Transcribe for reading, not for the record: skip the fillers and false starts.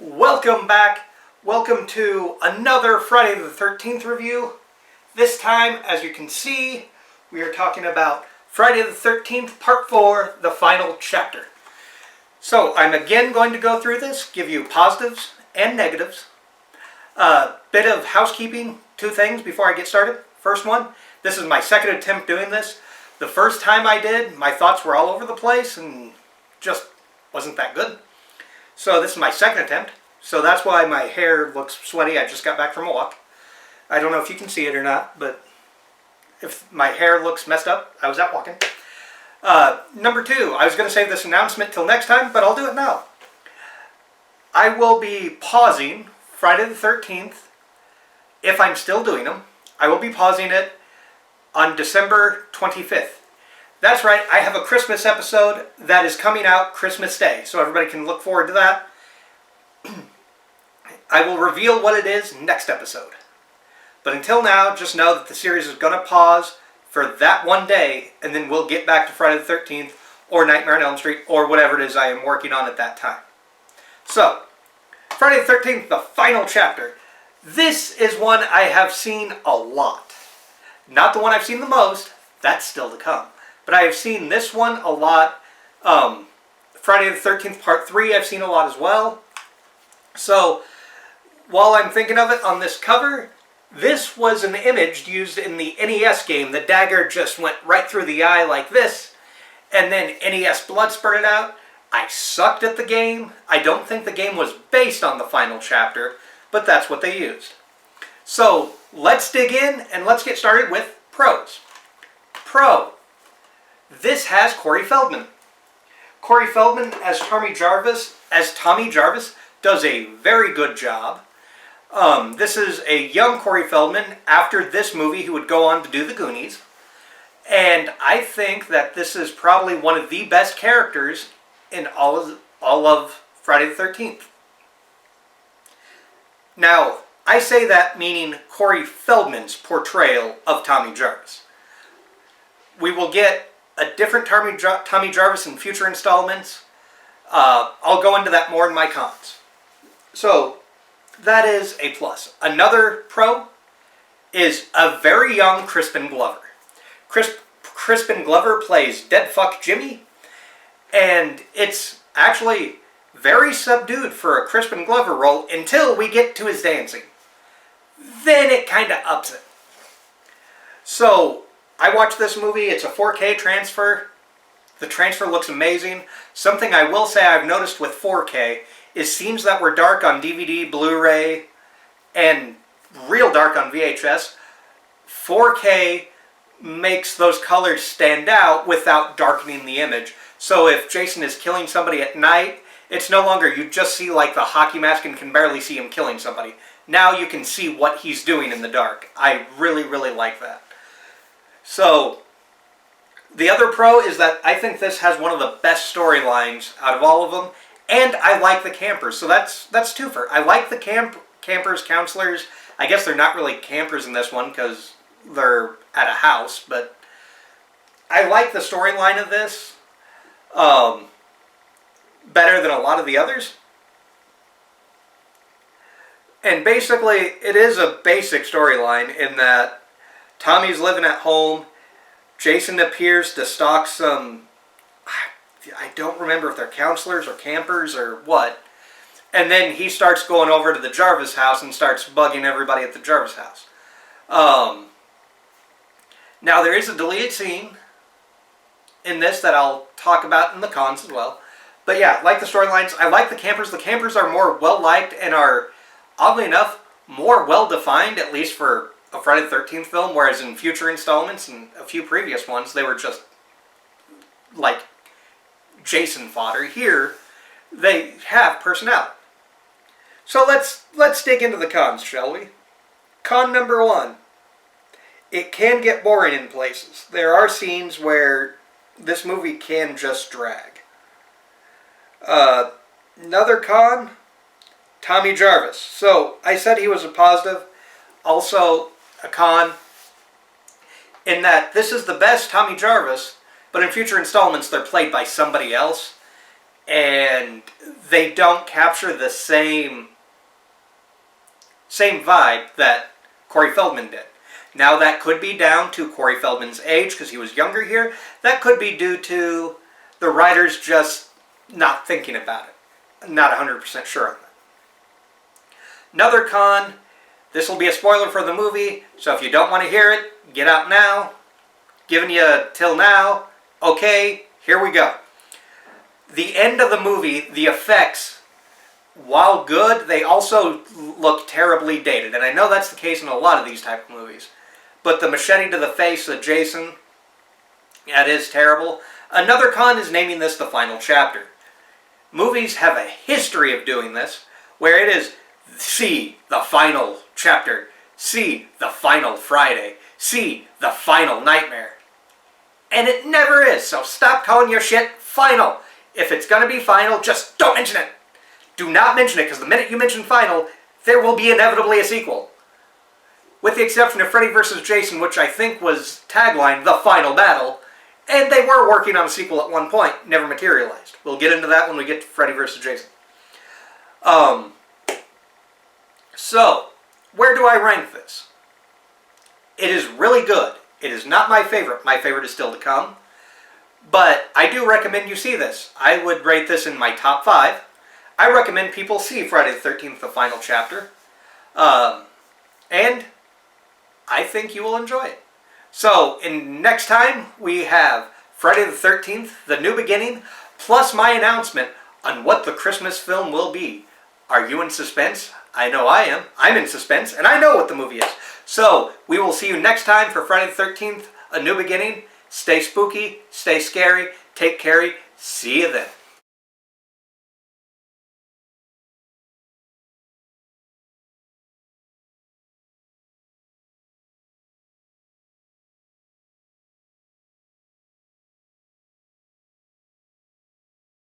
Welcome back. Welcome to another Friday the 13th review. This time, as you can see, we are talking about Friday the 13th, Part 4, the final chapter. So, I'm again going to go through this, give you positives and negatives. A bit of housekeeping, two things before I get started. First one, this is my second attempt doing this. The first time I did, my thoughts were all over the place and just wasn't that good. So this is my second attempt. So that's why my hair looks sweaty. I just got back from a walk. I don't know if you can see it or not, but if my hair looks messed up, I was out walking. Number two, I was going to save this announcement till next time, but I'll do it now. I will be pausing Friday the 13th, if I'm still doing them. I will be pausing it on December 25th. That's right, I have a Christmas episode that is coming out Christmas Day, so everybody can look forward to that. I will reveal what it is next episode. But until now, just know that the series is going to pause for that one day, and then we'll get back to Friday the 13th, or Nightmare on Elm Street, or whatever it is I am working on at that time. So, Friday the 13th, the final chapter. This is one I have seen a lot. Not the one I've seen the most, that's still to come. But I have seen this one a lot. Friday the 13th Part 3 I've seen a lot as well. So, while I'm thinking of it on this cover, this was an image used in the NES game. The dagger just went right through the eye like this, and then NES blood spurted out. I sucked at the game. I don't think the game was based on the final chapter, but that's what they used. So, let's dig in and let's get started with pros. Pro. This has Corey Feldman. Corey Feldman as Tommy Jarvis does a very good job. This is a young Corey Feldman after this movie who would go on to do The Goonies. And I think that this is probably one of the best characters in all of Friday the 13th. Now, I say that meaning Corey Feldman's portrayal of Tommy Jarvis. We will get a different Tommy Jarvis in future installments. I'll go into that more in my cons. So, that is a plus. Another pro is a very young Crispin Glover. Crispin Glover plays Dead Fuck Jimmy, and it's actually very subdued for a Crispin Glover role until we get to his dancing. Then it kind of ups it. So, I watched this movie. It's a 4K transfer. The transfer looks amazing. Something I will say I've noticed with 4K is scenes that were dark on DVD, Blu-ray, and real dark on VHS. 4K makes those colors stand out without darkening the image. So if Jason is killing somebody at night, it's no longer you just see like the hockey mask and can barely see him killing somebody. Now you can see what he's doing in the dark. I really, really like that. So, the other pro is that I think this has one of the best storylines out of all of them, and I like the campers, so that's twofer. I like the campers, counselors. I guess they're not really campers in this one because they're at a house, but I like the storyline of this better than a lot of the others. And basically, it is a basic storyline in that Tommy's living at home. Jason appears to stalk some, I don't remember if they're counselors or campers or what. And then he starts going over to the Jarvis house and starts bugging everybody at the Jarvis house. Now there is a deleted scene in this that I'll talk about in the cons as well. But yeah, I like the storylines. I like the campers. The campers are more well-liked and are, oddly enough, more well-defined, at least for a Friday the 13th film, whereas in future installments and a few previous ones, they were just like Jason fodder. Here, they have personality. So let's dig into the cons, shall we? Con number one. It can get boring in places. There are scenes where this movie can just drag. Another con, Tommy Jarvis. So, I said he was a positive. Also, a con in that this is the best Tommy Jarvis, but in future installments they're played by somebody else, and they don't capture the same vibe that Corey Feldman did. Now that could be down to Corey Feldman's age because he was younger here. That could be due to the writers just not thinking about it. I'm not 100% sure on that. Another con, this will be a spoiler for the movie, so if you don't want to hear it, get out now. Giving you till now. Okay, here we go. The end of the movie, the effects, while good, they also look terribly dated. And I know that's the case in a lot of these type of movies. But the machete to the face of Jason, that is terrible. Another con is naming this the final chapter. Movies have a history of doing this, where it is, see the final chapter, see the final Friday, see the final nightmare. And it never is, so stop calling your shit final. If it's going to be final, just don't mention it. Do not mention it, because the minute you mention final, there will be inevitably a sequel. With the exception of Freddy vs. Jason, which I think was tagline, The Final Battle, and they were working on a sequel at one point, never materialized. We'll get into that when we get to Freddy vs. Jason. So, where do I rank this? It is really good. It is not my favorite. My favorite is still to come. But I do recommend you see this. I would rate this in my top 5. I recommend people see Friday the 13th, the final chapter. And I think you will enjoy it. So, next time we have Friday the 13th, The New Beginning, plus my announcement on what the Christmas film will be. Are you in suspense? I know I am. I'm in suspense, and I know what the movie is. So, we will see you next time for Friday the 13th, A New Beginning. Stay spooky, stay scary, take care, see you then.